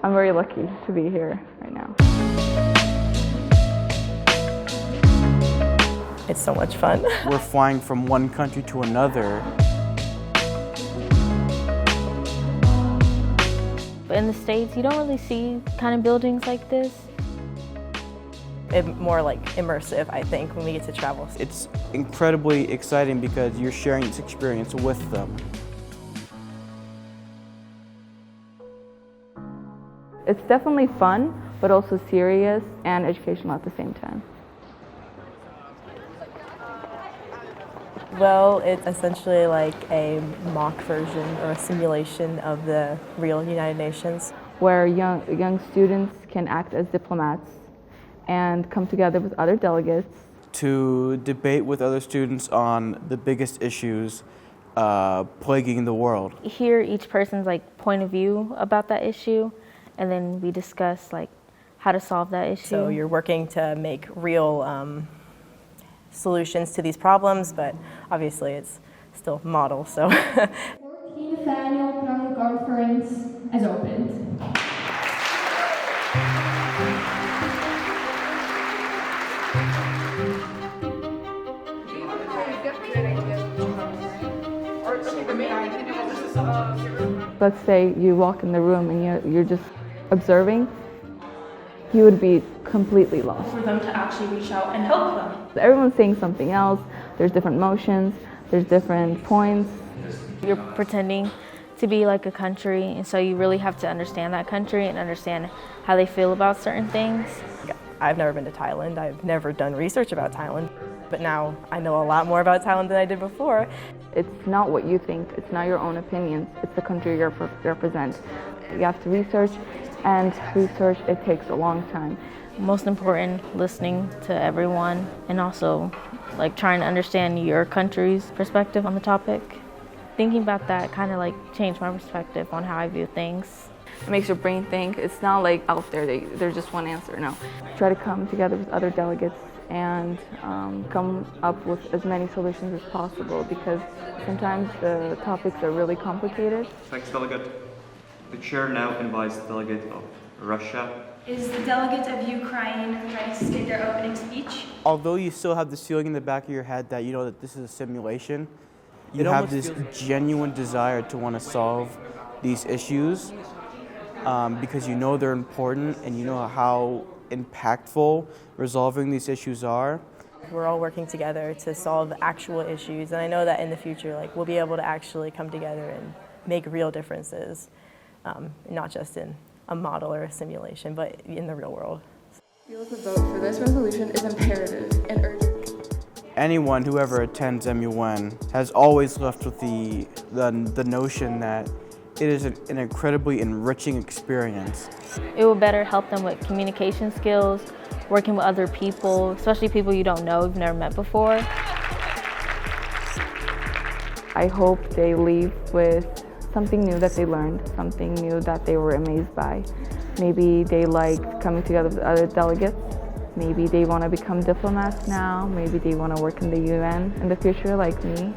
I'm very lucky to be here right now. It's so much fun. We're flying from one country to another. But in the States, you don't really see kind of buildings like this. It's more like immersive, I think, when we get to travel. It's incredibly exciting because you're sharing this experience with them. It's definitely fun, but also serious and educational at the same time. Well, it's essentially like a mock version or a simulation of the real United Nations. Where young students can act as diplomats and come together with other delegates. To debate with other students on the biggest issues plaguing the world. Hear each person's point of view about that issue, and then we discuss how to solve that issue. So you're working to make real solutions to these problems, but obviously it's still model, so. 14th Annual Prague Conference has opened. Let's say you walk in the room and you're just observing, you would be completely lost. For them to actually reach out and help them. Everyone's saying something else, there's different motions, there's different points. You're pretending to be like a country, and so you really have to understand that country and understand how they feel about certain things. I've never been to Thailand. I've never done research about Thailand, but now I know a lot more about Thailand than I did before. It's not what you think, it's not your own opinions, it's the country you represent. You have to research, and research, it takes a long time. Most important, listening to everyone, and also trying to understand your country's perspective on the topic. Thinking about that kind of changed my perspective on how I view things. It makes your brain think. It's not out there, there's just one answer, no. Try to come together with other delegates and come up with as many solutions as possible, because sometimes the topics are really complicated. Thanks, Delegate. The chair now invites the delegate of Russia. Is the delegate of Ukraine ready to state their opening speech? Although you still have this feeling in the back of your head that you know that this is a simulation, you have this genuine desire to want to solve these issues because you know they're important and you know how impactful resolving these issues are. We're all working together to solve actual issues, and I know that in the future we'll be able to actually come together and make real differences, not just in a model or a simulation, but in the real world. I feel the vote for this resolution is imperative and urgent. Anyone who ever attends MUN has always left with the notion that it is an incredibly enriching experience. It will better help them with communication skills, working with other people, especially people you don't know, you've never met before. I hope they leave with something new that they learned, something new that they were amazed by. Maybe they liked coming together with other delegates. Maybe they want to become diplomats now. Maybe they want to work in the UN in the future like me.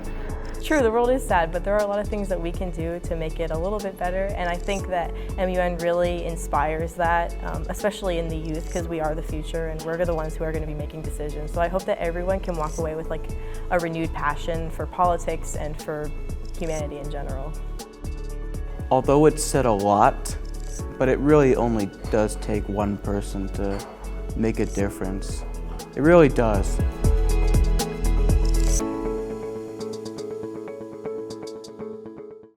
True, the world is sad, but there are a lot of things that we can do to make it a little bit better, and I think that MUN really inspires that, especially in the youth, because we are the future and we're the ones who are going to be making decisions. So I hope that everyone can walk away with a renewed passion for politics and for humanity in general. Although it's said a lot, but it really only does take one person to make a difference. It really does.